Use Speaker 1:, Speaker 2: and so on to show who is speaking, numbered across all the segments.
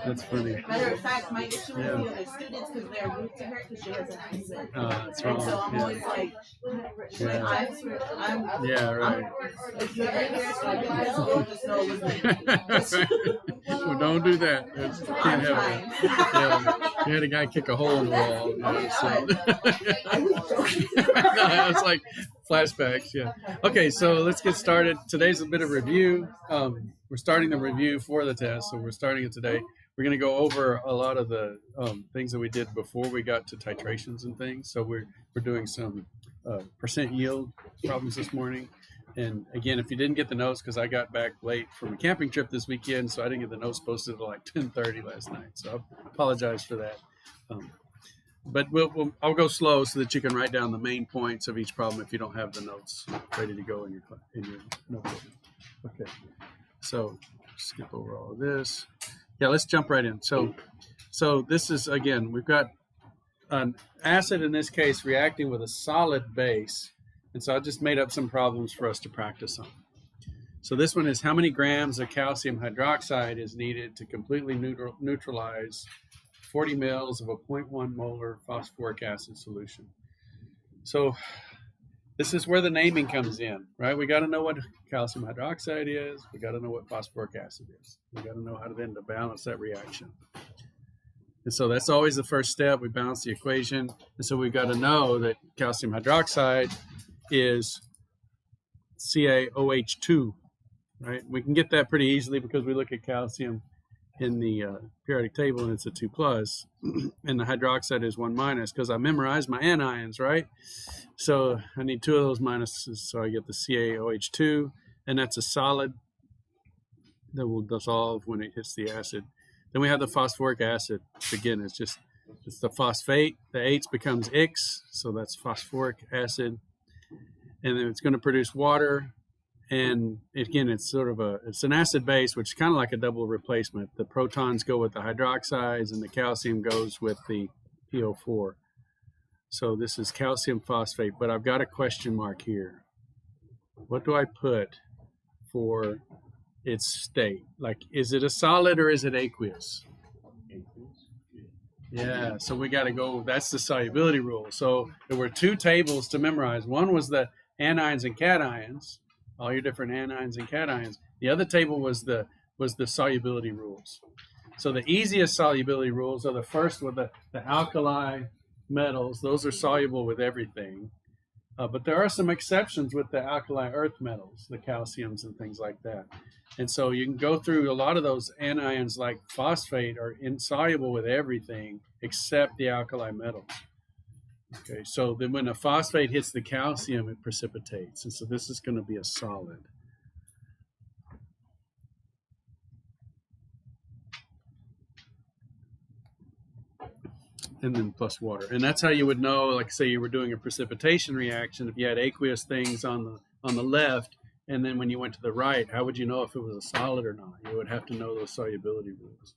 Speaker 1: That's funny.
Speaker 2: Matter of fact, my issue with the other students because they're rude to her because she has an accent.
Speaker 1: That's wrong.
Speaker 2: So I'm always like,
Speaker 1: right.
Speaker 2: If you ever hear something like just know it was me.
Speaker 1: Well, don't do that. Can't have it. You had a guy kick a hole in the wall. No, it's like flashbacks. Yeah. Okay, so let's get started. Today's a bit of review. We're starting the review for the test, so we're starting it today. We're going to go over a lot of the things that we did before we got to titrations and things. So we're doing some percent yield problems this morning. And again, if you didn't get the notes, because I got back late from a camping trip this weekend, so I didn't get the notes posted until like 10:30 last night. So I apologize for that. But I'll go slow so that you can write down the main points of each problem if you don't have the notes ready to go in your notebook. Okay, so skip over all of this. Yeah, let's jump right in. So this is, again, we've got an acid in this case reacting with a solid base. And so I just made up some problems for us to practice on. So this one is how many grams of calcium hydroxide is needed to completely neutralize 40 mils of a 0.1 molar phosphoric acid solution. So this is where the naming comes in, right? We got to know what calcium hydroxide is. We got to know what phosphoric acid is. We got to know how to then balance that reaction. And so that's always the first step. We balance the equation. And so we've got to know that calcium hydroxide is CaOH2, right? We can get that pretty easily because we look at calcium in the periodic table and it's a 2+, and the hydroxide is 1- because I memorized my anions, right? So I need 2 of those minuses, so I get the CaOH2, and that's a solid that will dissolve when it hits the acid. Then we have the phosphoric acid. Again, it's the phosphate. The H becomes X, so that's phosphoric acid. And then it's going to produce water. And again, it's it's an acid base, which is kind of like a double replacement. The protons go with the hydroxides and the calcium goes with the PO4. So this is calcium phosphate, but I've got a question mark here. What do I put for its state? Like, is it a solid or is it aqueous? Yeah, so we got to go, that's the solubility rule. So there were 2 tables to memorize. One was the anions and cations, all your different anions and cations. The other table was the solubility rules. So the easiest solubility rules are the first with the alkali metals. Those are soluble with everything. But there are some exceptions with the alkali earth metals, the calciums and things like that. And so you can go through a lot of those anions like phosphate are insoluble with everything except the alkali metals. Okay, so then when a phosphate hits the calcium, it precipitates. And so this is going to be a solid. And then plus water. And that's how you would know, like say you were doing a precipitation reaction, if you had aqueous things on the left, and then when you went to the right, how would you know if it was a solid or not? You would have to know those solubility rules.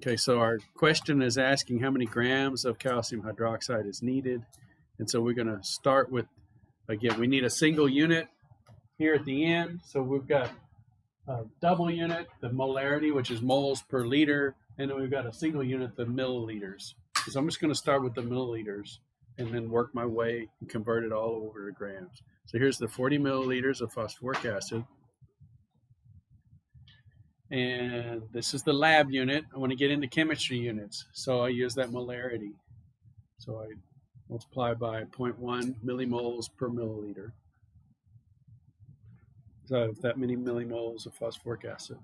Speaker 1: Okay, so our question is asking how many grams of calcium hydroxide is needed. And so we're going to start with, again, we need a single unit here at the end. So we've got a double unit, the molarity, which is moles per liter. And then we've got a single unit, the milliliters. So I'm just going to start with the milliliters and then work my way and convert it all over to grams. So here's the 40 milliliters of phosphoric acid. And this is the lab unit. I want to get into chemistry units. So I use that molarity. So I multiply by 0.1 millimoles per milliliter. So I have that many millimoles of phosphoric acid.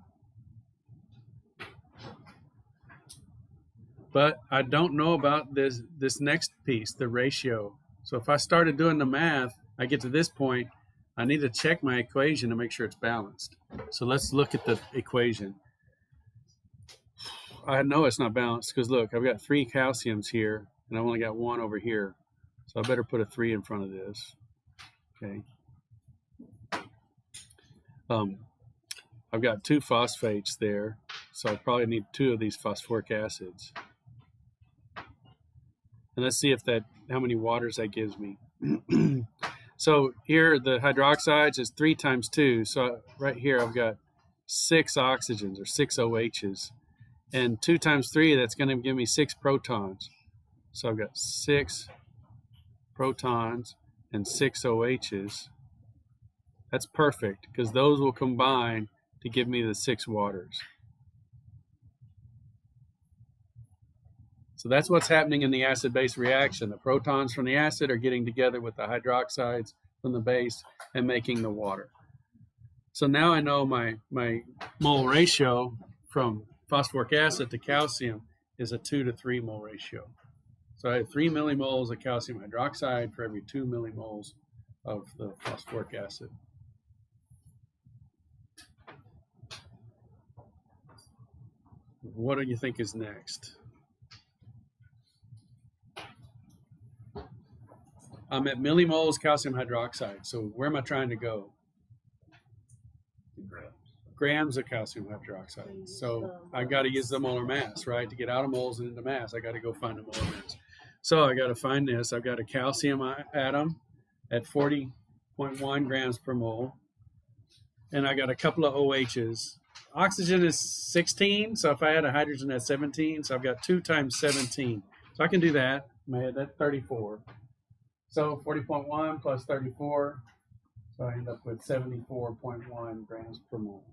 Speaker 1: But I don't know about this next piece, the ratio. So if I started doing the math, I get to this point, I need to check my equation to make sure it's balanced. So let's look at the equation. I know it's not balanced because look, I've got 3 calciums here and I've only got 1 over here. So I better put a 3 in front of this. Okay. I've got 2 phosphates there, so I probably need 2 of these phosphoric acids. And let's see if how many waters that gives me. So here the hydroxides is 3 times 2. So right here I've got 6 oxygens or 6 OHs. And 2 times 3, that's going to give me 6 protons. So I've got 6 protons and 6 OHs. That's perfect because those will combine to give me the 6 waters. So that's what's happening in the acid-base reaction. The protons from the acid are getting together with the hydroxides from the base and making the water. So now I know my mole ratio from phosphoric acid to calcium is a 2 to 3 mole ratio. So I have 3 millimoles of calcium hydroxide for every 2 millimoles of the phosphoric acid. What do you think is next? I'm at millimoles calcium hydroxide. So where am I trying to go? Grams of calcium hydroxide. So I got to use the molar mass, right? To get out of moles and into mass, I got to go find the molar mass. So I got to find this. I've got a calcium atom at 40.1 grams per mole. And I got a couple of OHs. Oxygen is 16. So if I had a hydrogen, that's 17. So I've got 2 times 17. So I can do that. That's 34. So 40.1 plus 34. So I end up with 74.1 grams per mole.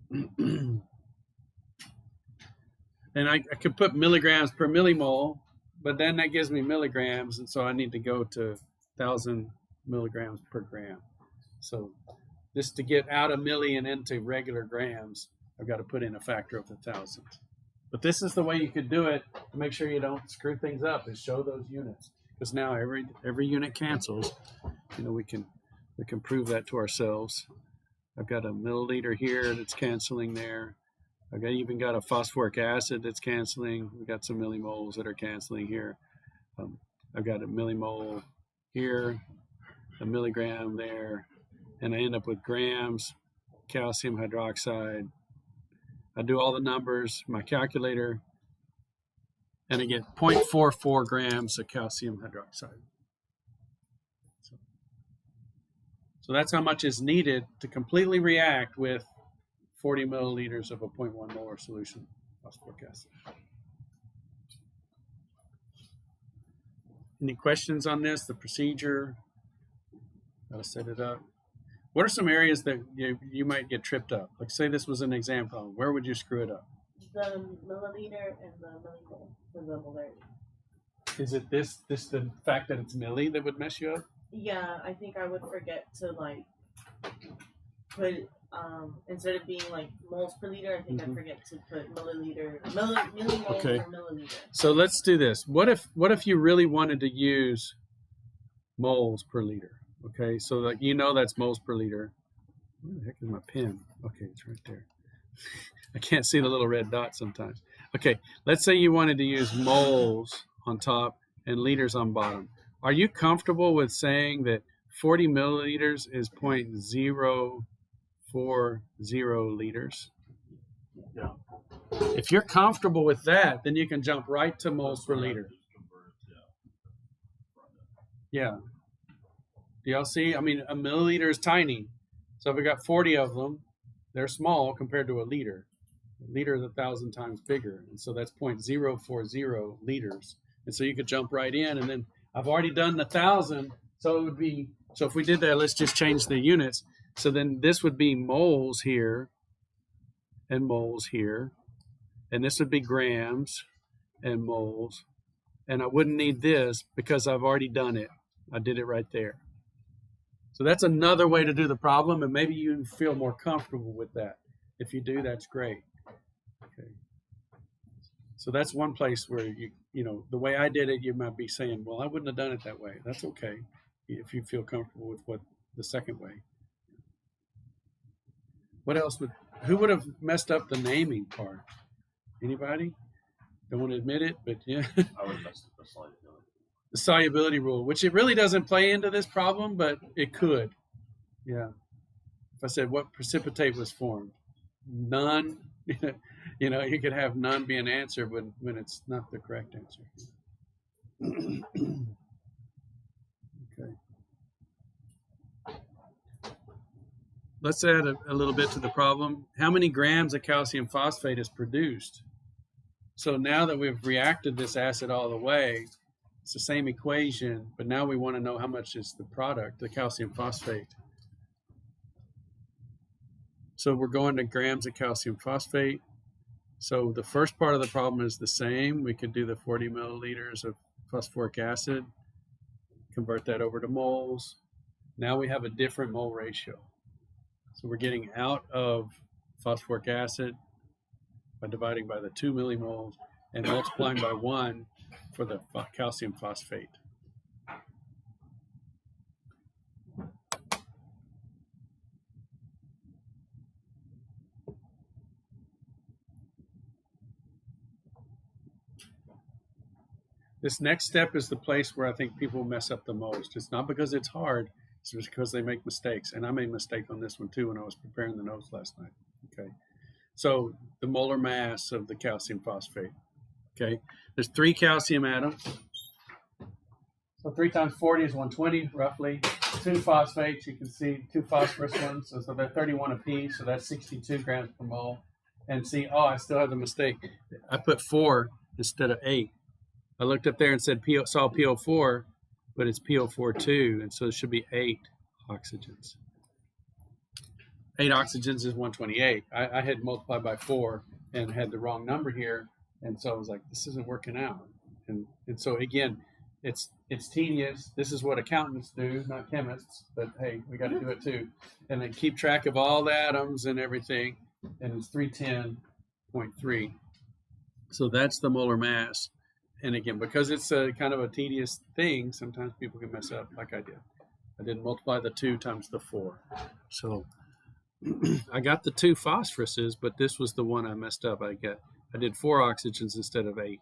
Speaker 1: And I could put milligrams per millimole, but then that gives me milligrams, and so I need to go to 1,000 milligrams per gram. So just to get out of milli and into regular grams, I've got to put in a factor of 1,000. But this is the way you could do it to make sure you don't screw things up, is show those units. Because now every unit cancels. You know, we can prove that to ourselves. I've got a milliliter here that's canceling there. I've even got a phosphoric acid that's canceling. We've got some millimoles that are canceling here. I've got a millimole here, a milligram there, and I end up with grams, calcium hydroxide. I do all the numbers, my calculator, and I get 0.44 grams of calcium hydroxide. So that's how much is needed to completely react with 40 milliliters of a 0.1 molar solution of phosphoric acid. Any questions on this? The procedure? How to set it up? What are some areas that you might get tripped up? Like say this was an example. Where would you screw it up?
Speaker 2: The milliliter and the millimole for the molarity.
Speaker 1: Is it this the fact that it's milli that would mess you up?
Speaker 2: Yeah, I think I would forget to like put instead of being like moles per liter, I think I'd forget to put millimoles per milliliter.
Speaker 1: So let's do this. What if you really wanted to use moles per liter? Okay, so that that's moles per liter. Where the heck is my pen? Okay, it's right there. I can't see the little red dot sometimes. Okay, let's say you wanted to use moles on top and liters on bottom. Are you comfortable with saying that 40 milliliters is 0.040 liters?
Speaker 3: Yeah.
Speaker 1: If you're comfortable with that, then you can jump right to moles per liter. Yeah. Do y'all see? I mean, a milliliter is tiny. So if we got 40 of them, they're small compared to a liter. A liter is 1,000 times bigger. And so that's 0.040 liters. And so you could jump right in. And then I've already done 1,000. So it would be, so if we did that, let's just change the units. So then this would be moles here and moles here. And this would be grams and moles. And I wouldn't need this because I've already done it. I did it right there. So that's another way to do the problem, and maybe you feel more comfortable with that. If you do, that's great. Okay. So that's one place where the way I did it, you might be saying, well, I wouldn't have done it that way. That's okay if you feel comfortable with what the second way. What else who would have messed up the naming part? Anybody? Don't want to admit it, but yeah.
Speaker 3: I would have messed up the solubility.
Speaker 1: The solubility rule, which it really doesn't play into this problem, but it could. Yeah. If I said what precipitate was formed, none, you could have none be an answer when it's not the correct answer. Okay. let's add a little bit to the problem. How many grams of calcium phosphate is produced? So now that we've reacted this acid all the way, it's the same equation, but now we want to know how much is the product, the calcium phosphate. So we're going to grams of calcium phosphate. So the first part of the problem is the same. We could do the 40 milliliters of phosphoric acid, convert that over to moles. Now we have a different mole ratio. So we're getting out of phosphoric acid by dividing by the 2 millimoles and multiplying by 1 for the calcium phosphate. This next step is the place where I think people mess up the most. It's not because it's hard, it's because they make mistakes. And I made a mistake on this one too when I was preparing the notes last night. Okay. So the molar mass of the calcium phosphate. Okay. There's 3 calcium atoms. So 3 times 40 is 120 roughly. 2 phosphates, you can see 2 phosphorus ones. So they're 31 apiece. So that's 62 grams per mole. And see, oh, I still have the mistake. I put 4 instead of 8. I looked up there and said saw PO4, but it's PO4 and so it should be 8 oxygens. 8 oxygens is 128. I had multiplied by 4 and had the wrong number here, and so I was like, this isn't working out. And so again, it's tedious. This is what accountants do, not chemists, but hey, we got to do it too. And then keep track of all the atoms and everything, and it's 310.3. So that's the molar mass. And again, because it's a kind of a tedious thing, sometimes people can mess up like I did. I didn't multiply the 2 times the 4. So I got the 2 phosphoruses, but this was the one I messed up. I did 4 oxygens instead of 8.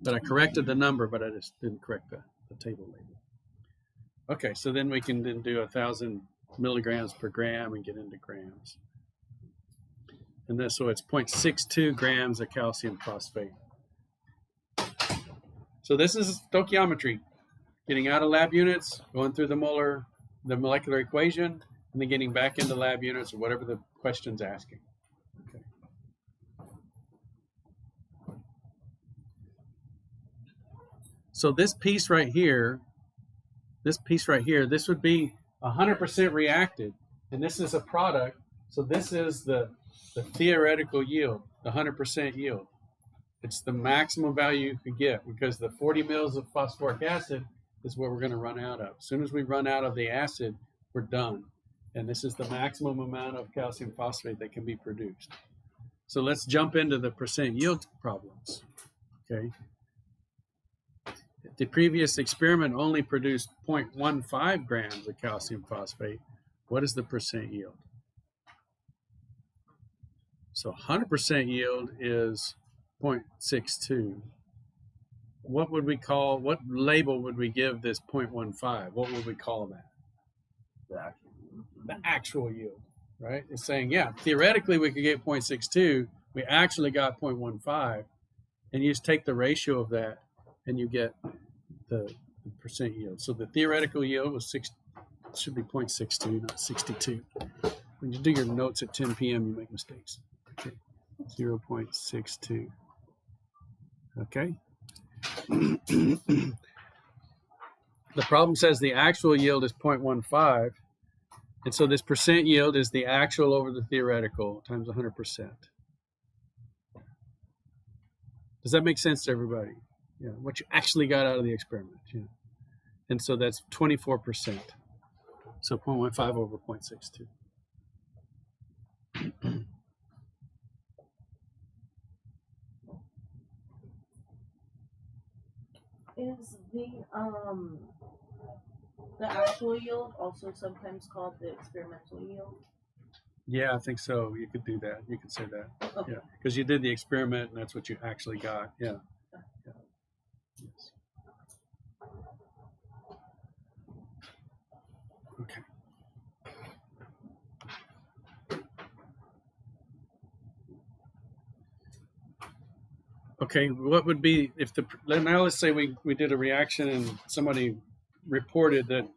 Speaker 1: But I corrected the number, but I just didn't correct the table label. Okay, so then we can then do 1,000 milligrams per gram and get into grams. And then, so it's 0.62 grams of calcium phosphate. So this is stoichiometry, getting out of lab units, going through the molecular equation, and then getting back into lab units or whatever the question's asking. Okay. So this piece right here, this would be 100% reacted, and this is a product. So this is the theoretical yield, the 100% yield. It's the maximum value you can get because the 40 mils of phosphoric acid is what we're going to run out of. As soon as we run out of the acid, we're done. And this is the maximum amount of calcium phosphate that can be produced. So let's jump into the percent yield problems. Okay. The previous experiment only produced 0.15 grams of calcium phosphate. What is the percent yield? So 100% yield is 0.62. What label would we give this 0.15? What would we call that? The actual yield, right? It's saying, yeah, theoretically we could get 0.62. We actually got 0.15. And you just take the ratio of that and you get the percent yield. So the theoretical yield was should be 0.62, not 62. When you do your notes at 10 p.m., you make mistakes. Okay, 0.62. Okay. The problem says the actual yield is 0.15. And so this percent yield is the actual over the theoretical times 100%. Does that make sense to everybody? Yeah, what you actually got out of the experiment. Yeah. And so that's 24%. So 0.15 over 0.62.
Speaker 2: Is the actual yield also sometimes called the experimental yield?
Speaker 1: Yeah, I think so. You could do that. You could say that.
Speaker 2: Okay.
Speaker 1: Yeah, because you did the experiment and that's what you actually got. Yeah. Yeah. Yes. Okay. Okay, what would be if now let's say we did a reaction and somebody reported that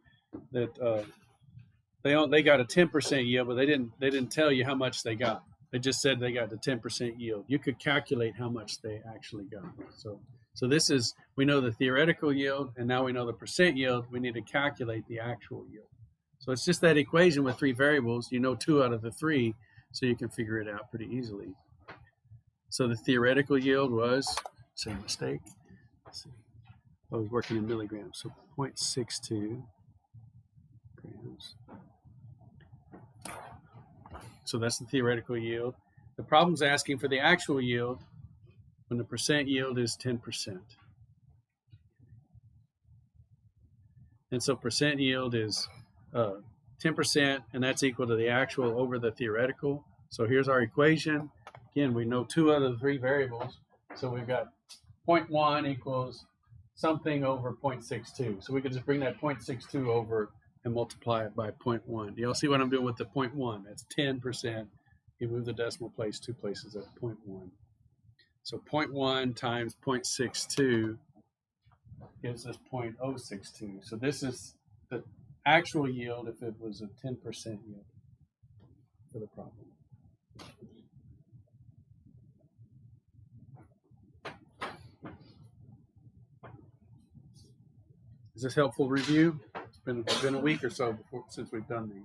Speaker 1: they got a 10% yield, but they didn't tell you how much they got. They just said they got the 10% yield. You could calculate how much they actually got. So this is, we know the theoretical yield, and now we know the percent yield. We need to calculate the actual yield. So it's just that equation with 3 variables. You know 2 out of the 3, so you can figure it out pretty easily. So the theoretical yield was, same mistake. Let's see. I was working in milligrams, so 0.62 grams. So that's the theoretical yield. The problem's asking for the actual yield when the percent yield is 10%. And so percent yield is 10%, and that's equal to the actual over the theoretical. So here's our equation. Again, we know 2 out of the 3 variables. So we've got 0.1 equals something over 0.62. So we could just bring that 0.62 over and multiply it by 0.1. Do y'all see what I'm doing with the 0.1? That's 10%. You move the decimal place 2 places at 0.1. So 0.1 times 0.62 gives us 0.062. So this is the actual yield if it was a 10% yield for the problem. Is this helpful review? It's been a week or so since we've done these.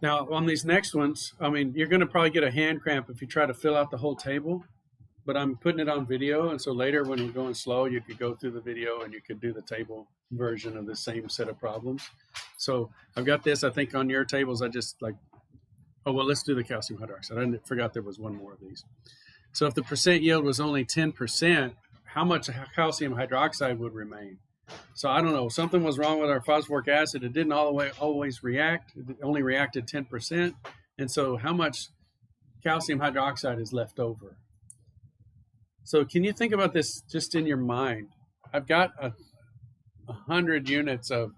Speaker 1: Now, on these next ones, I mean, you're going to probably get a hand cramp if you try to fill out the whole table, but I'm putting it on video, and so later when you're going slow, you could go through the video and you could do the table version of the same set of problems. So I've got this, I think, on your tables. I just like, oh, well, let's do the calcium hydroxide. I forgot there was one more of these. So if the percent yield was only 10%, how much calcium hydroxide would remain? So I don't know, something was wrong with our phosphoric acid. It didn't always react. It only reacted 10%. And so how much calcium hydroxide is left over? So can you think about this just in your mind? I've got 100 units of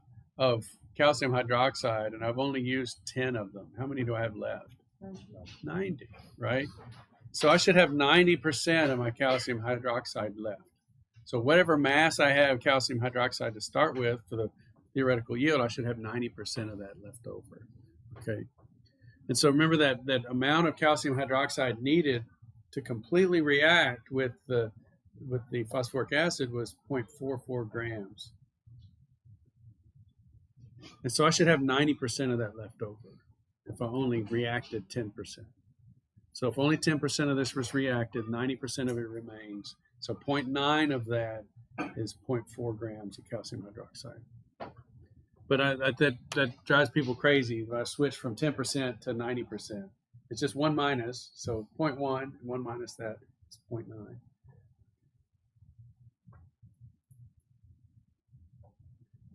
Speaker 1: calcium hydroxide, and I've only used 10 of them. How many do I have left? 90, right? So I should have 90% of my calcium hydroxide left. So whatever mass I have calcium hydroxide to start with for the theoretical yield, I should have 90% of that left over. Okay. And so remember that amount of calcium hydroxide needed to completely react with the phosphoric acid was 0.44 grams. And so I should have 90% of that left over if I only reacted 10%. So if only 10% of this was reacted, 90% of it remains. So 0.9 of that is 0.4 grams of calcium hydroxide. But that drives people crazy. If I switch from 10% to 90%, it's just 1 minus. So 0.1 and 1 minus that is 0.9.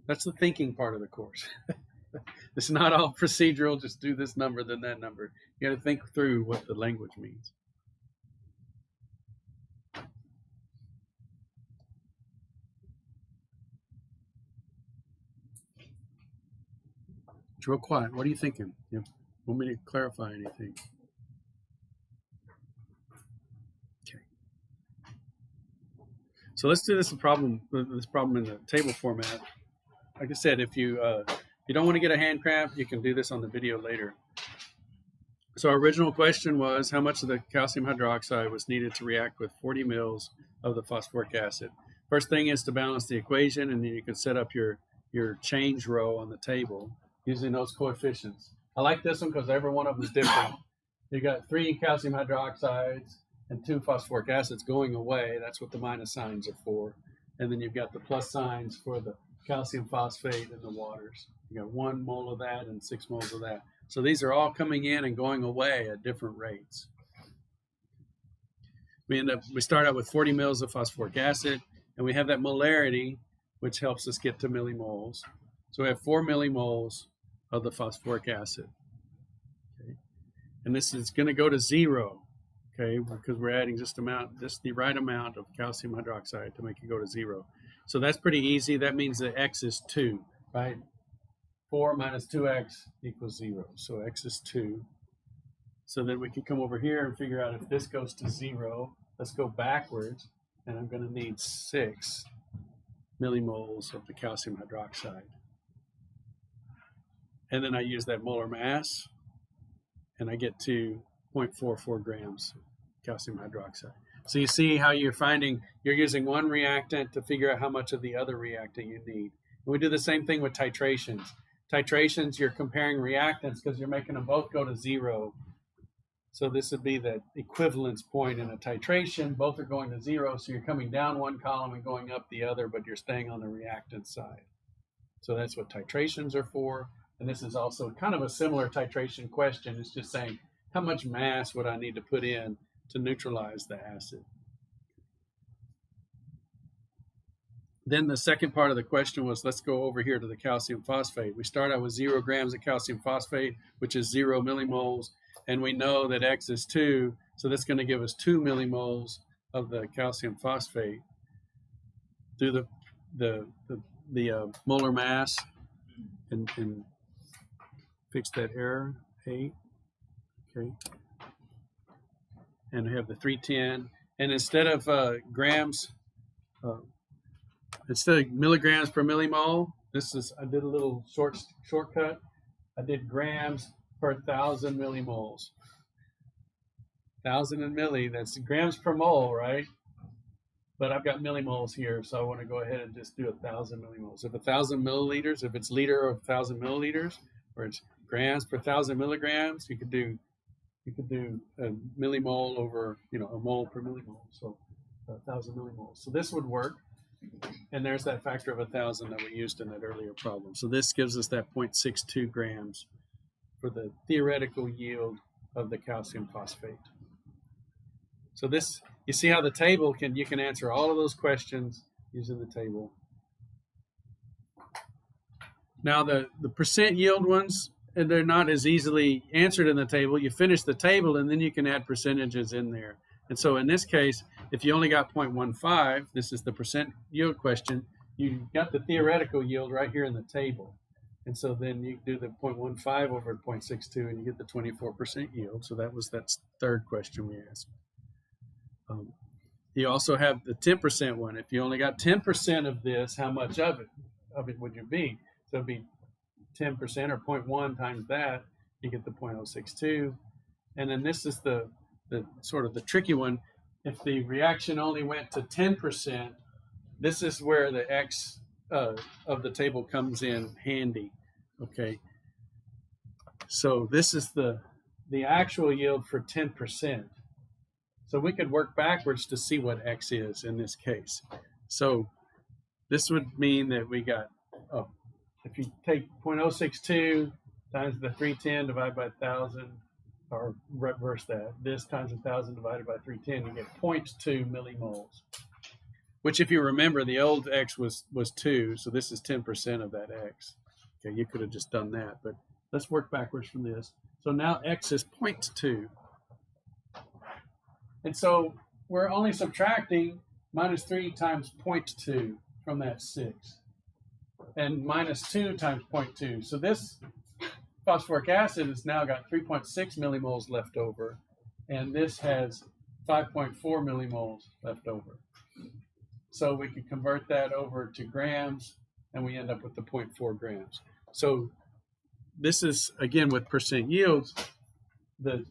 Speaker 1: That's the thinking part of the course. It's not all procedural, just do this number, then that number. You got to think through what the language means. It's real quiet. What are you thinking? You want me to clarify anything? Okay. So let's do this problem in the table format. Like I said, if you don't want to get a hand cramp, you can do this on the video later. So our original question was how much of the calcium hydroxide was needed to react with 40 mils of the phosphoric acid. First thing is to balance the equation, and then you can set up your change row on the table using those coefficients. I like this one because every one of them is different. You got 3 calcium hydroxides and 2 phosphoric acids going away. That's what the minus signs are for. And then you've got the plus signs for the calcium phosphate and the waters. You got 1 mole of that and 6 moles of that. So these are all coming in and going away at different rates. We start out with 40 mils of phosphoric acid, and we have that molarity, which helps us get to millimoles. So we have 4 millimoles of the phosphoric acid. Okay. And this is going to go to 0, okay, because we're adding just the right amount of calcium hydroxide to make it go to 0. So that's pretty easy. That means that x is 2, right? 4 minus 2x equals 0. So x is 2. So then we can come over here and figure out if this goes to 0. Let's go backwards, and I'm going to need 6 millimoles of the calcium hydroxide. And then I use that molar mass, and I get to 0.44 grams calcium hydroxide. So you see how you're using one reactant to figure out how much of the other reactant you need. And we do the same thing with titrations. Titrations, you're comparing reactants because you're making them both go to 0. So this would be the equivalence point in a titration. Both are going to 0, so you're coming down one column and going up the other, but you're staying on the reactant side. So that's what titrations are for. And this is also kind of a similar titration question. It's just saying, how much mass would I need to put in to neutralize the acid? Then the second part of the question was, let's go over here to the calcium phosphate. We start out with 0 grams of calcium phosphate, which is 0 millimoles. And we know that X is 2, so that's going to give us 2 millimoles of the calcium phosphate through the molar mass, and fix that error, 8, okay. And we have the 310, and instead of instead of milligrams per millimole, I did a little shortcut. I did grams per 1,000 millimoles. 1,000 and milli, that's grams per mole, right? But I've got millimoles here, so I want to go ahead and just do 1,000 millimoles. If 1,000 milliliters, if it's liter or 1,000 milliliters, or it's grams per 1,000 milligrams, you could do a millimole over, a mole per millimole, so 1,000 millimoles. So this would work, and there's that factor of 1,000 that we used in that earlier problem. So this gives us that 0.62 grams for the theoretical yield of the calcium phosphate. So this, you see how the table you can answer all of those questions using the table. Now the percent yield ones, they're not as easily answered in the table. You finish the table and then you can add percentages in there. And so in this case, if you only got 0.15, this is the percent yield question, you got the theoretical yield right here in the table. And so then you do the 0.15 over 0.62 and you get the 24% yield. So that was that third question we asked. You also have the 10% one. If you only got 10% of this, how much of it would you be? So it'd be 10% or 0.1 times that, you get the 0.062. And then this is the sort of the tricky one. If the reaction only went to 10%, this is where the X of the table comes in handy. Okay. So this is the actual yield for 10%. So we could work backwards to see what X is in this case. So this would mean that we got, if you take 0.062 times the 310 divided by 1,000, or reverse that, this times 1,000 divided by 310, you get 0.2 millimoles. Which, if you remember, the old X was 2, so this is 10% of that X. Okay, you could have just done that, but let's work backwards from this. So now X is 0.2. And so we're only subtracting minus 3 times 0.2 from that 6. And minus 2 times 0.2. So this phosphoric acid has now got 3.6 millimoles left over. And this has 5.4 millimoles left over. So we can convert that over to grams, and we end up with the 0.4 grams. So this is, again, with percent yields, the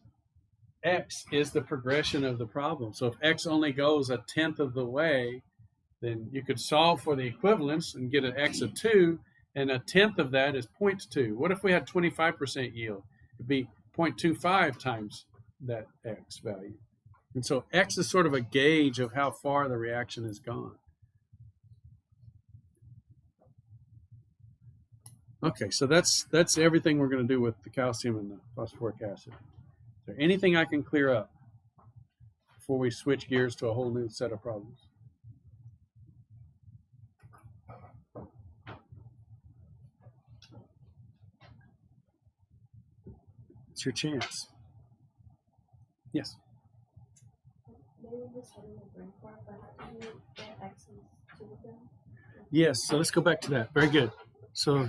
Speaker 1: X is the progression of the problem. So if X only goes 1/10 of the way, then you could solve for the equivalence and get an X of 2, and 1/10 of that is 0.2. What if we had 25% yield? It'd be 0.25 times that X value. And so X is sort of a gauge of how far the reaction has gone. Okay, so that's everything we're going to do with the calcium and the phosphoric acid. Is there anything I can clear up before we switch gears to a whole new set of problems? It's your chance. Yes. Yes, so let's go back to that. Very good. So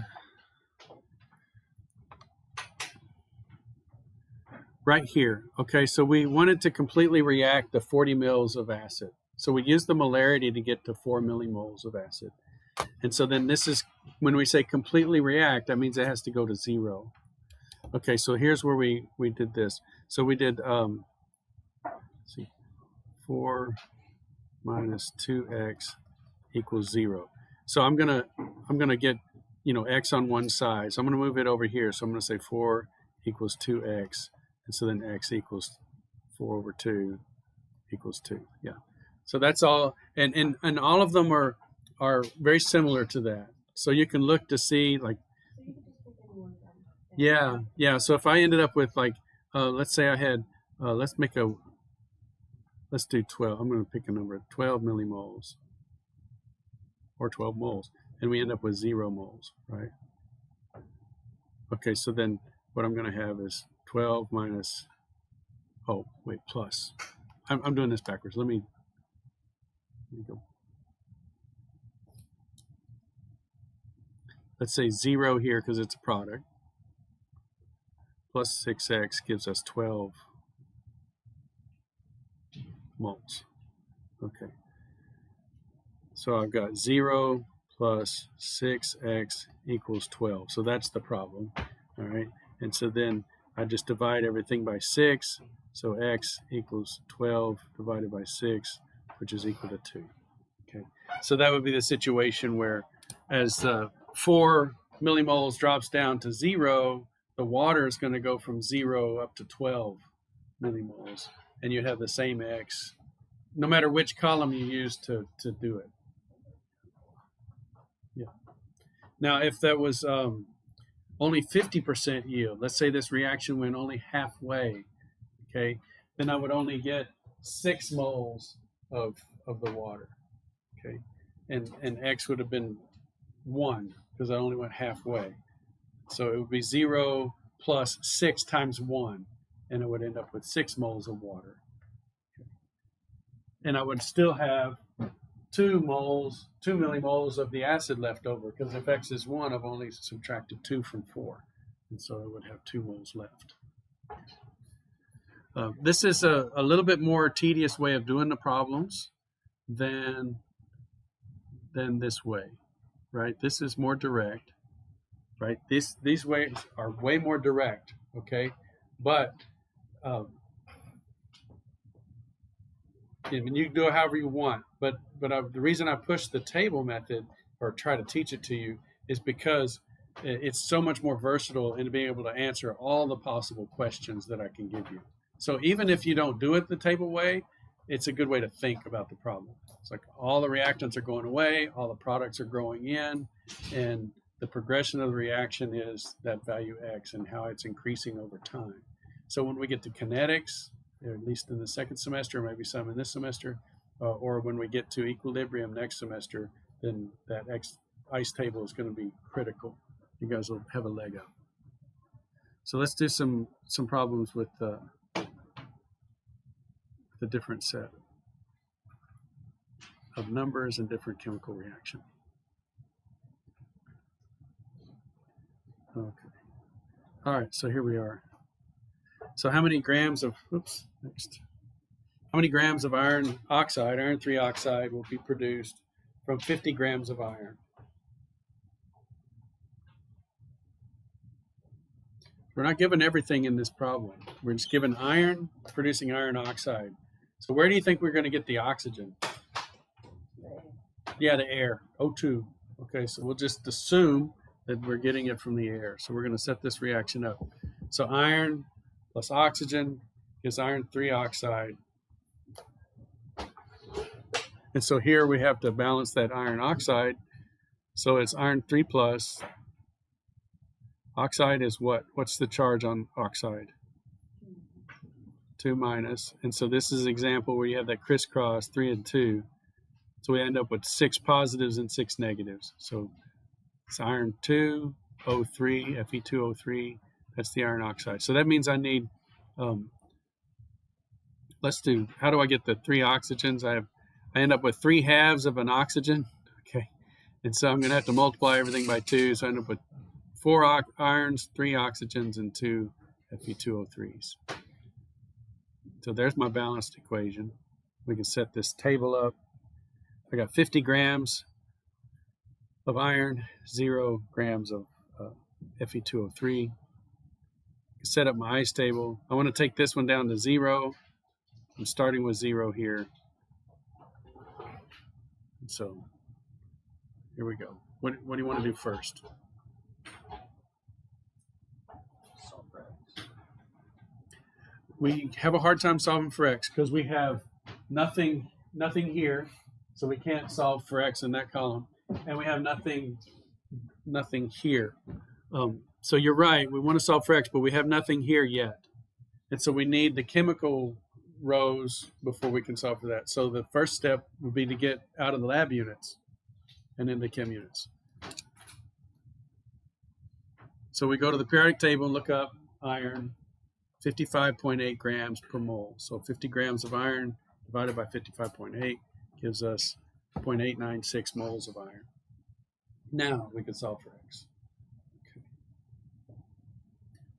Speaker 1: right here. Okay, so we wanted to completely react the 40 mils of acid. So we used the molarity to get to 4 millimoles of acid. And so then this is, when we say completely react, that means it has to go to 0. Okay, so here's where we did this. So we did, let's see, 4 minus 2x equals 0. So I'm gonna get, x on one side. So I'm gonna move it over here. So I'm gonna say 4 equals 2x, and so then x equals 4 over 2 equals 2. Yeah. So that's all, and all of them are very similar to that. So you can look to see, like, yeah. So if I ended up with, like, let's say I had, let's do 12. I'm going to pick a number, 12 millimoles or 12 moles, and we end up with 0 moles, right? Okay, so then what I'm going to have is 12 minus, plus. I'm doing this backwards. Let me go. Let's say 0 here because it's a product. Plus 6x gives us 12 moles. Okay. So I've got 0 plus 6x equals 12. So that's the problem. All right. And so then I just divide everything by 6. So x equals 12 divided by 6, which is equal to 2. Okay. So that would be the situation where, as 4 millimoles drops down to 0, the water is going to go from 0 up to 12 millimoles, and you have the same x, no matter which column you use to do it. Yeah. Now, if that was only 50% yield, let's say this reaction went only halfway, okay, then I would only get 6 moles of the water, okay, and x would have been 1 because I only went halfway. So it would be 0 plus 6 times 1, and it would end up with 6 moles of water. Okay. And I would still have 2 millimoles of the acid left over, because if x is 1, I've only subtracted 2 from 4. And so I would have 2 moles left. This is a little bit more tedious way of doing the problems than this way, right? This is more direct. Right, these ways are way more direct, okay, but you can do it however you want. But the reason I push the table method or try to teach it to you is because it's so much more versatile in being able to answer all the possible questions that I can give you. So even if you don't do it the table way, it's a good way to think about the problem. It's like all the reactants are going away, all the products are growing in, and the progression of the reaction is that value x and how it's increasing over time. So when we get to kinetics, at least in the second semester, maybe some in this semester, or when we get to equilibrium next semester, then that ice table is going to be critical. You guys will have a leg up. So let's do some problems with the different set of numbers and different chemical reaction. Okay. All right, so here we are. So how many grams of, how many grams of iron oxide, iron 3 oxide, will be produced from 50 grams of iron? We're not given everything in this problem. We're just given iron producing iron oxide. So where do you think we're going to get the oxygen? Yeah, the air, O2. Okay, so we'll just assume that we're getting it from the air. So we're going to set this reaction up. So iron plus oxygen is iron 3 oxide. And so here we have to balance that iron oxide. So it's iron 3 plus. Oxide is what? What's the charge on oxide? 2 minus. And so this is an example where you have that crisscross 3 and 2. So we end up with 6 positives and 6 negatives. So it's iron 2, O3, Fe2O3. That's the iron oxide. So that means I need, how do I get the 3 oxygens? I end up with 3 halves of an oxygen. Okay. And so I'm going to have to multiply everything by 2. So I end up with 4 irons, 3 oxygens, and 2 Fe2O3s. So there's my balanced equation. We can set this table up. I got 50 grams of iron, 0 grams of Fe2O3. Set up my ice table. I want to take this one down to 0. I'm starting with 0 here. So here we go. What do you want to do first?
Speaker 3: Solve for X.
Speaker 1: We have a hard time solving for X because we have nothing here, so we can't solve for X in that column, and we have nothing here. So you're right, we want to solve for X, but we have nothing here yet. And so we need the chemical rows before we can solve for that. So the first step would be to get out of the lab units and into chem units. So we go to the periodic table and look up iron, 55.8 grams per mole. So 50 grams of iron divided by 55.8 gives us 0.896 moles of iron. Now we can solve for X.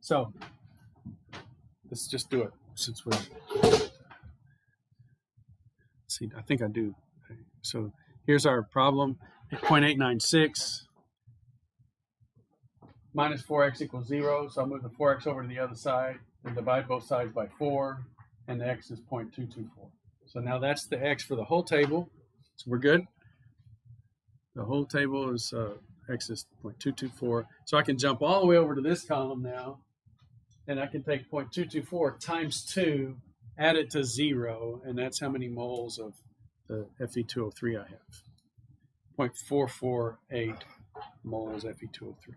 Speaker 1: So let's just do it since we're, see, I think I do. Okay. So here's our problem, 0.896 minus 4x equals 0. So I'll move the 4x over to the other side and divide both sides by 4, and the x is 0.224. So now that's the x for the whole table. So we're good. The whole table is x is 0.224. So I can jump all the way over to this column now. And I can take 0.224 times 2, add it to 0, and that's how many moles of the Fe2O3 I have. 0.448 moles Fe2O3.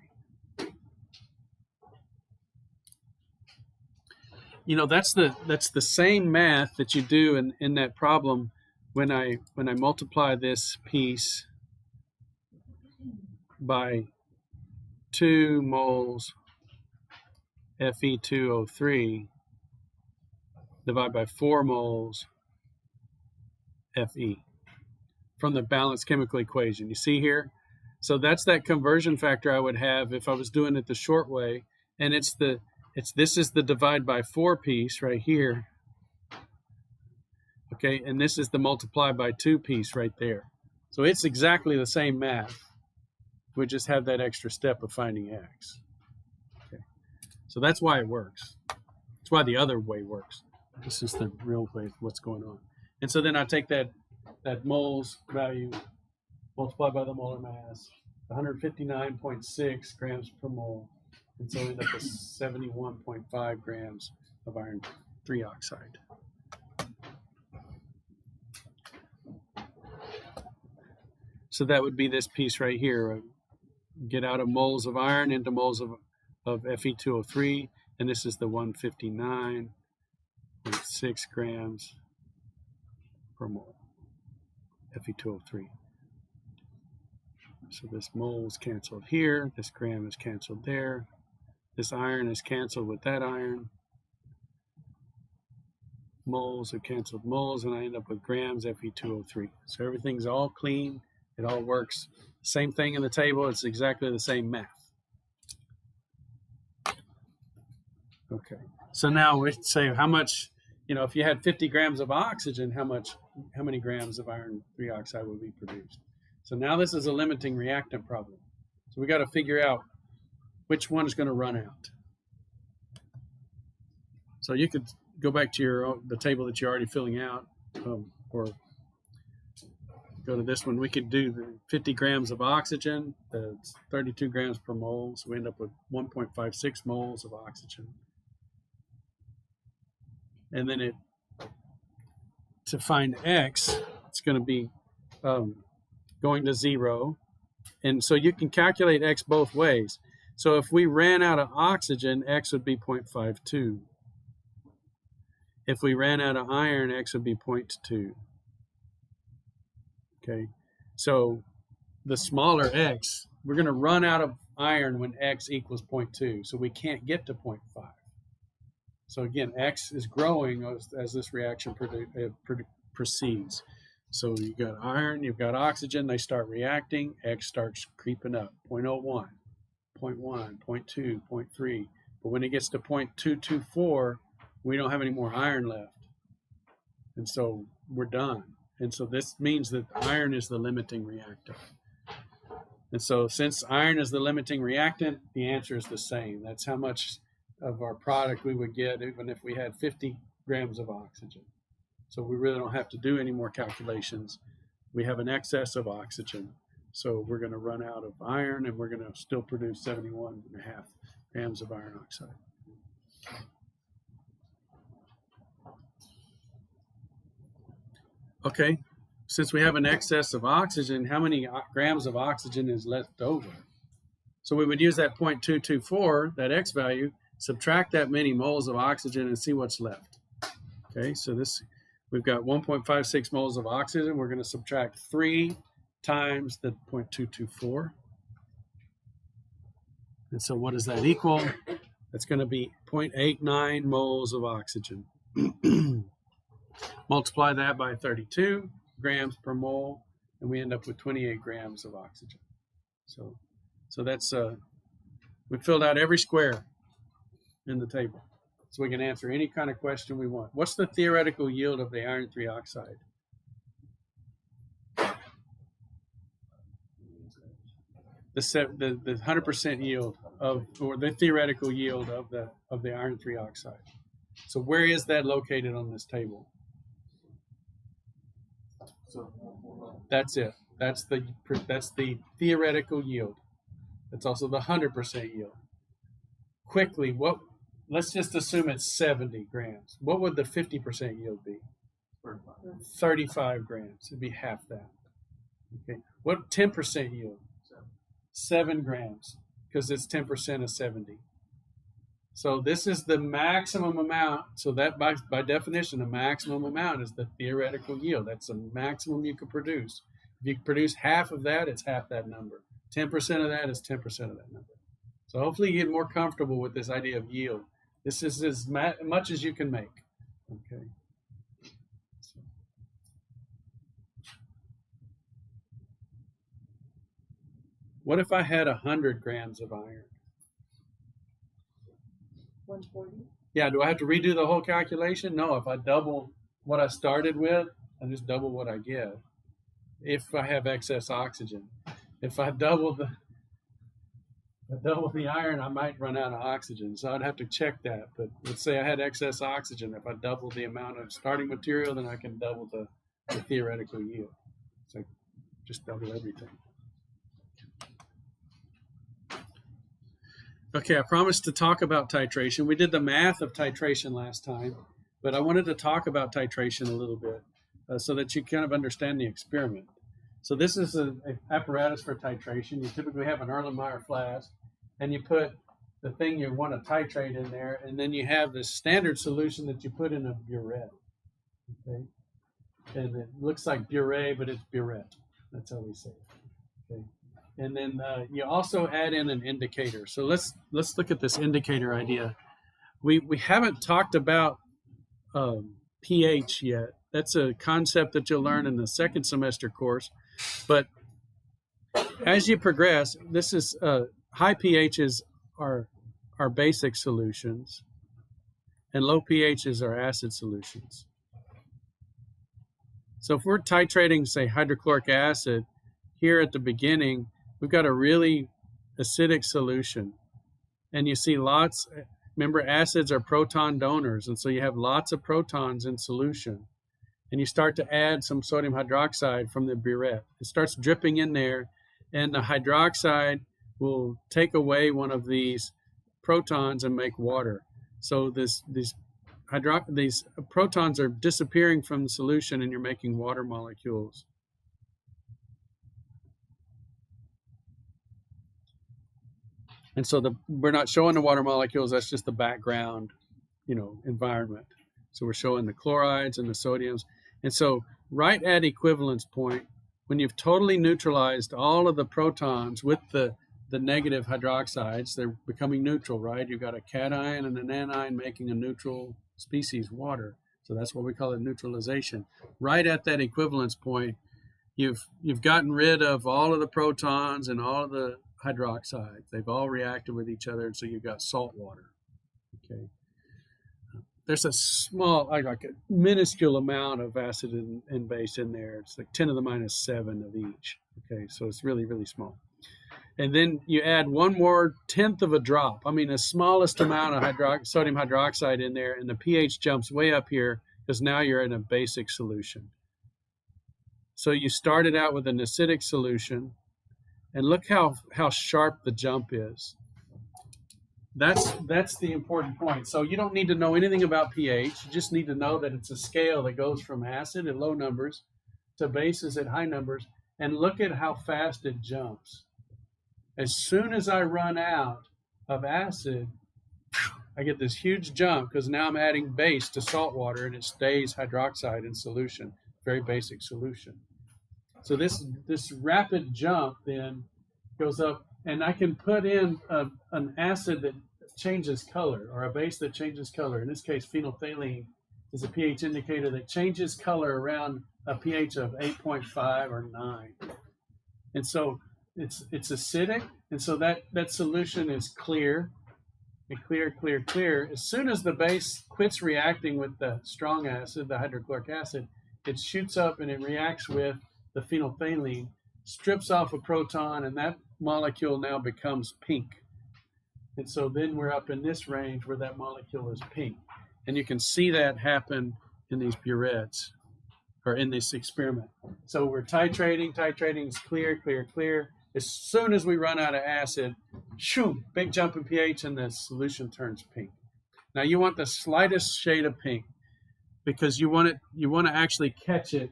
Speaker 1: You know, that's the same math that you do in that problem when I multiply this piece by 2 moles Fe2O3 divided by 4 moles Fe from the balanced chemical equation. You see here? So that's that conversion factor I would have if I was doing it the short way. And this is the divide by 4 piece right here. Okay, and this is the multiply by 2 piece right there. So it's exactly the same math. We just have that extra step of finding X. So that's why it works. That's why the other way works. This is the real way of what's going on. And so then I take that moles value, multiply by the molar mass, 159.6 grams per mole. And so we end up with 71.5 grams of iron 3 oxide. So that would be this piece right here. Get out of moles of iron into moles of Fe2O3, and this is the 159.6 grams per mole Fe2O3. So this mole is canceled here, this gram is canceled there, this iron is canceled with that iron, moles have canceled moles, and I end up with grams Fe2O3. So everything's all clean, it all works. Same thing in the table, it's exactly the same math. Okay, so now we say how much, if you had 50 grams of oxygen, how many grams of iron 3 oxide would be produced? So now this is a limiting reactant problem. So we got to figure out which one is going to run out. So you could go back to the table that you're already filling out, or go to this one. We could do the 50 grams of oxygen, that's 32 grams per mole, so we end up with 1.56 moles of oxygen. And then to find X, it's going to be going to 0. And so you can calculate X both ways. So if we ran out of oxygen, X would be 0.52. If we ran out of iron, X would be 0.2. Okay, so the smaller X, we're going to run out of iron when X equals 0.2. So we can't get to 0.5. So again, X is growing as this reaction proceeds. So you've got iron, you've got oxygen, they start reacting, X starts creeping up, 0.01, 0.1, 0.2, 0.3. But when it gets to 0.224, we don't have any more iron left. And so we're done. And so this means that iron is the limiting reactant. And so since iron is the limiting reactant, the answer is the same. That's how much of our product we would get even if we had 50 grams of oxygen. So we really don't have to do any more calculations. We have an excess of oxygen. So we're going to run out of iron, and we're going to still produce 71.5 grams of iron oxide. Okay, since we have an excess of oxygen, how many grams of oxygen is left over? So we would use that 0.224, that X value, subtract that many moles of oxygen and see what's left. Okay, so this, we've got 1.56 moles of oxygen. We're going to subtract 3 times the 0.224. And so what does that equal? That's going to be 0.89 moles of oxygen. Multiply that by 32 grams per mole, and we end up with 28 grams of oxygen. So that's, we filled out every square in the table. So we can answer any kind of question we want. What's the theoretical yield of the iron 3 oxide? The 100% yield of, or the theoretical yield of the iron 3 oxide. So where is that located on this table? That's it. That's the theoretical yield. That's also the 100% yield. Quickly, let's just assume it's 70 grams. What would the 50% yield be? 35 grams. It'd be half that. Okay. What 10% yield? 7 grams, because it's 10% of 70. So this is the maximum amount. So that by definition, the maximum amount is the theoretical yield. That's the maximum you can produce. If you produce half of that, it's half that number. 10% of that is 10% of that number. So hopefully you get more comfortable with this idea of yield. This is as much as you can make. Okay. What if I had 100 grams of iron?
Speaker 2: 140.
Speaker 1: Yeah, do I have to redo the whole calculation? No, if I double what I started with, I just double what I get. If I have excess oxygen. If I double the iron, I might run out of oxygen. So I'd have to check that. But let's say I had excess oxygen. If I double the amount of starting material, then I can double the theoretical yield. So just double everything. Okay, I promised to talk about titration. We did the math of titration last time, but I wanted to talk about titration a little bit so that you kind of understand the experiment. So this is an apparatus for titration. You typically have an Erlenmeyer flask, and you put the thing you want to titrate in there, and then you have this standard solution that you put in a burette. Okay, and it looks like burette, but it's burette. That's how we say it. Okay. And then you also add in an indicator. So let's look at this indicator idea. We haven't talked about pH yet. That's a concept that you'll learn in the second semester course. But as you progress, this is high pHs are basic solutions, and low pHs are acid solutions. So if we're titrating, say, hydrochloric acid, here at the beginning, we've got a really acidic solution. And you see lots, remember acids are proton donors, and so you have lots of protons in solution. And you start to add some sodium hydroxide from the burette. It starts dripping in there, and the hydroxide will take away one of these protons and make water. So these protons are disappearing from the solution, and you're making water molecules. And so we're not showing the water molecules, that's just the background, environment. So we're showing the chlorides and the sodiums. And so right at equivalence point, when you've totally neutralized all of the protons with the negative hydroxides, they're becoming neutral, right? You've got a cation and an anion making a neutral species, water. So that's what we call it, neutralization. Right at that equivalence point, you've gotten rid of all of the protons and all of the hydroxides. They've all reacted with each other, and so you've got salt water. Okay. there's a small, like a minuscule amount of acid and base in there. It's like 10 to the minus 7 of each. Okay, so it's really, really small. And then you add one more tenth of a drop. I mean, the smallest amount of sodium hydroxide in there, and the pH jumps way up here because now you're in a basic solution. So you started out with an acidic solution, and look how sharp the jump is. That's the important point. So you don't need to know anything about pH. You just need to know that it's a scale that goes from acid at low numbers to bases at high numbers, and look at how fast it jumps. As soon as I run out of acid, I get this huge jump because now I'm adding base to salt water and it stays hydroxide in solution, very basic solution. So this rapid jump then goes up, and I can put in an acid that changes color or a base that changes color. In this case, phenolphthalein is a pH indicator that changes color around a pH of 8.5 or 9. And so it's acidic, and so that solution is clear, clear. As soon as the base quits reacting with the strong acid, the hydrochloric acid, it shoots up and it reacts with the phenolphthalein, strips off a proton, and that molecule now becomes pink. And so then we're up in this range where that molecule is pink. And you can see that happen in these burettes, or in this experiment. So we're titrating, it's clear. As soon as we run out of acid, shoo, big jump in pH and the solution turns pink. Now you want the slightest shade of pink because you want to actually catch it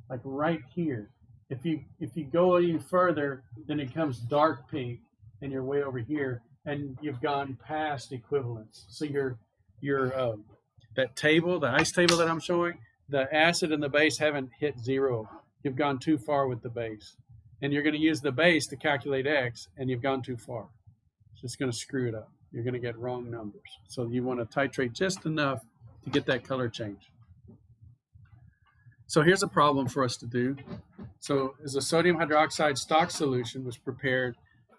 Speaker 1: like right here. If you go any further, then it comes dark pink and you're way over here and you've gone past equivalence. So that table, the ice table that I'm showing, the acid and the base haven't hit 0. You've gone too far with the base. And you're going to use the base to calculate X, and you've gone too far. So it's going to screw it up. You're going to get wrong numbers. So you want to titrate just enough to get that color change. So here's a problem for us to do. So as a sodium hydroxide stock solution was prepared,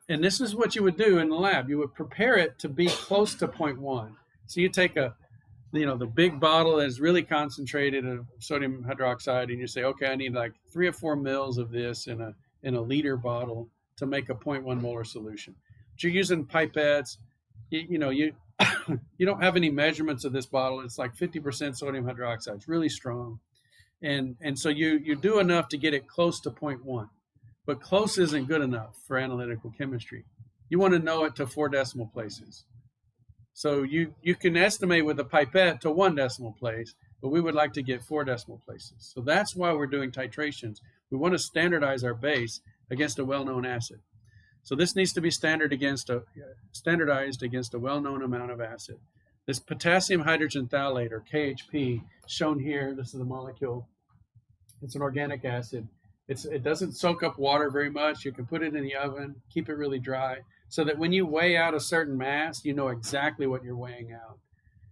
Speaker 1: and this is what you would do in the lab. You would prepare it to be close to 0.1. So you take the big bottle that is really concentrated of sodium hydroxide, and you say, okay, I need like 3 or 4 mils of this in a liter bottle to make a 0.1 molar solution. But you're using pipettes. You don't have any measurements of this bottle. It's like 50% sodium hydroxide. It's really strong. And so you do enough to get it close to 0.1. But close isn't good enough for analytical chemistry. You want to know it to 4 decimal places. So you can estimate with a pipette to 1 decimal place, but we would like to get 4 decimal places. So that's why we're doing titrations. We want to standardize our base against a well-known acid. So this needs to be standardized against a well-known amount of acid. This potassium hydrogen phthalate, or KHP, shown here. This is the molecule. It's an organic acid. It doesn't soak up water very much. You can put it in the oven, keep it really dry, so that when you weigh out a certain mass, you know exactly what you're weighing out.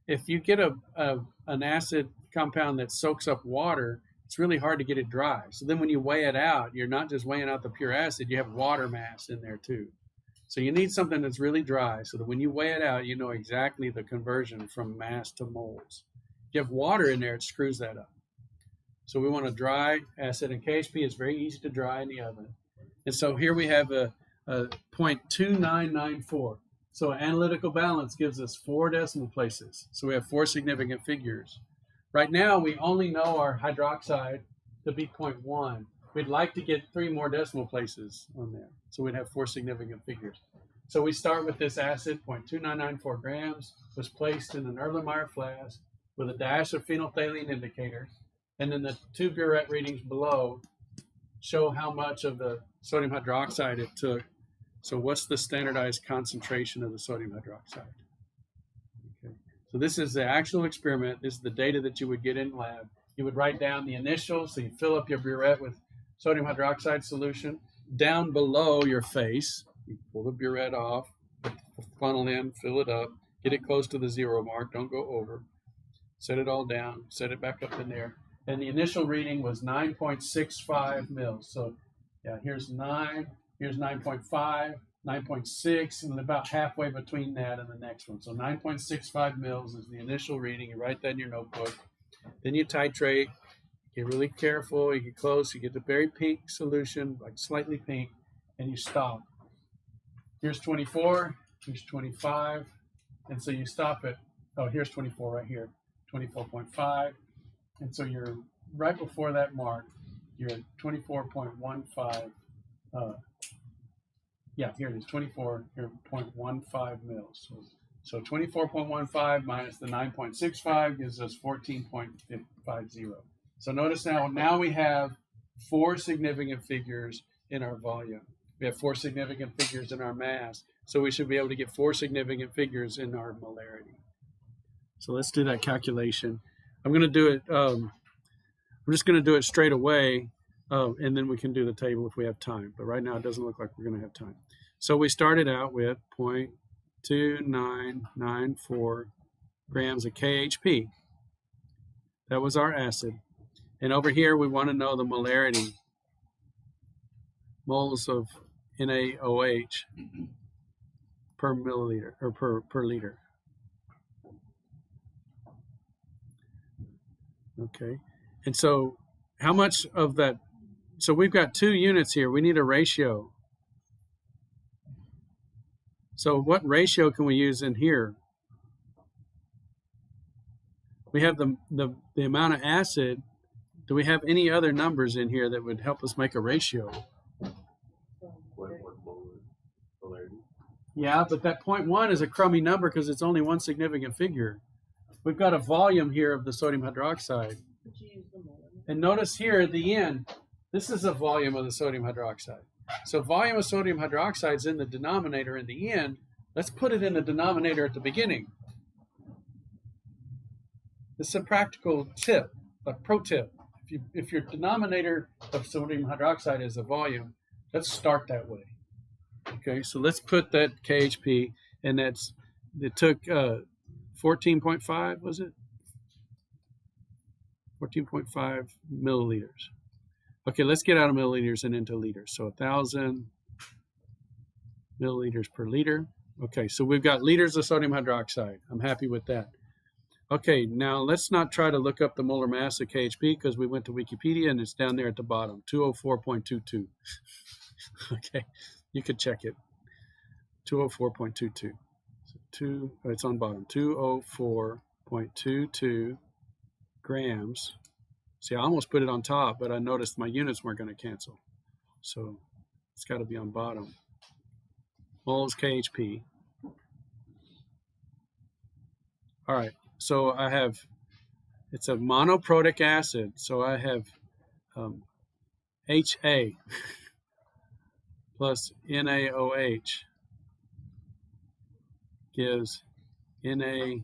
Speaker 1: If you get an acid compound that soaks up water, it's really hard to get it dry. So then when you weigh it out, you're not just weighing out the pure acid, you have water mass in there too. So you need something that's really dry so that when you weigh it out, you know exactly the conversion from mass to moles. If you have water in there, it screws that up. So we want a dry acid, and KHP is very easy to dry in the oven. And so here we have a 0.2994. So analytical balance gives us 4 decimal places. So we have 4 significant figures. Right now, we only know our hydroxide to be 0.1. We'd like to get 3 more decimal places on there. So we'd have 4 significant figures. So we start with this acid, 0.2994 grams, was placed in an Erlenmeyer flask with a dash of phenolphthalein indicator. And then the 2 burette readings below show how much of the sodium hydroxide it took. So what's the standardized concentration of the sodium hydroxide? Okay. So this is the actual experiment. This is the data that you would get in lab. You would write down the initials. So you fill up your burette with sodium hydroxide solution. Down below your face, you pull the burette off, put the funnel in, fill it up, get it close to the 0 mark. Don't go over. Set it all down. Set it back up in there. And the initial reading was 9.65 mils. So yeah, here's 9, here's 9.5, 9.6, and about halfway between that and the next one. So 9.65 mils is the initial reading. You write that in your notebook. Then you titrate. Get really careful. You get close. You get the very pink solution, like slightly pink, and you stop. Here's 24. Here's 25. And so you stop at, oh, here's 24 right here, 24.5. And so you're right before that mark. You're at 24.15. Yeah, here it is, 24.15 mils. So 24.15 minus the 9.65 gives us 14.50. So notice now we have 4 significant figures in our volume. We have 4 significant figures in our mass. So we should be able to get 4 significant figures in our molarity. So let's do that calculation. I'm going to do it, I'm just going to do it straight away, and then we can do the table if we have time. But right now it doesn't look like we're going to have time. So we started out with 0.2994 grams of KHP. That was our acid. And over here we want to know the molarity, moles of NaOH per milliliter, or per liter. Okay, and so how much of that, so we've got 2 units here, we need a ratio. So what ratio can we use in here? We have the amount of acid. Do we have any other numbers in here that would help us make a ratio? Yeah, but that 0.1 is a crummy number because it's only one significant figure. We've got a volume here of the sodium hydroxide. And notice here at the end, this is a volume of the sodium hydroxide. So volume of sodium hydroxide is in the denominator in the end. Let's put it in the denominator at the beginning. This is a practical tip, a pro tip. If your denominator of sodium hydroxide is a volume, let's start that way. Okay, so let's put that KHP, and it took 14.5, was it? 14.5 milliliters. Okay, let's get out of milliliters and into liters. So 1,000 milliliters per liter. Okay, so we've got liters of sodium hydroxide. I'm happy with that. Okay, now let's not try to look up the molar mass of KHP because we went to Wikipedia and it's down there at the bottom, 204.22. Okay, you could check it. 204.22. So it's on bottom. 204.22 grams. See, I almost put it on top, but I noticed my units weren't going to cancel. So it's got to be on bottom. Moles KHP. All right. So I have, it's a monoprotic acid. So I have HA plus NaOH gives NaA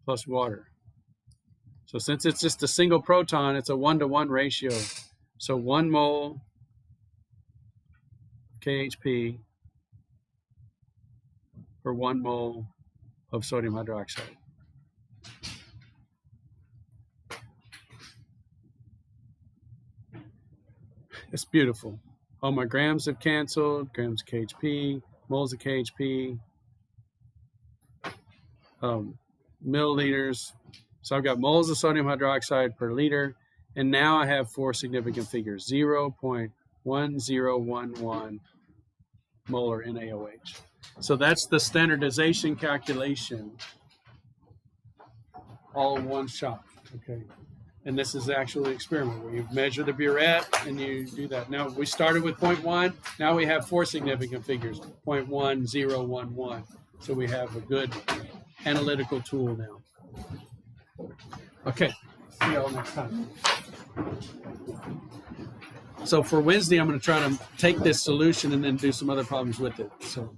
Speaker 1: plus water. So since it's just a single proton, it's a 1-to-1 ratio. So 1 mole KHP for 1 mole of sodium hydroxide. It's beautiful. All my grams have canceled, grams of KHP, moles of KHP, milliliters. So I've got moles of sodium hydroxide per liter, and now I have 4 significant figures, 0.1011 molar NaOH. So that's the standardization calculation, all in one shot, okay? And this is the actual experiment where you measure the burette and you do that. Now we started with 0.1, now we have 4 significant figures, 0.1011. So we have a good analytical tool now. Okay, see y'all next time. So for Wednesday, I'm going to try to take this solution and then do some other problems with it. So.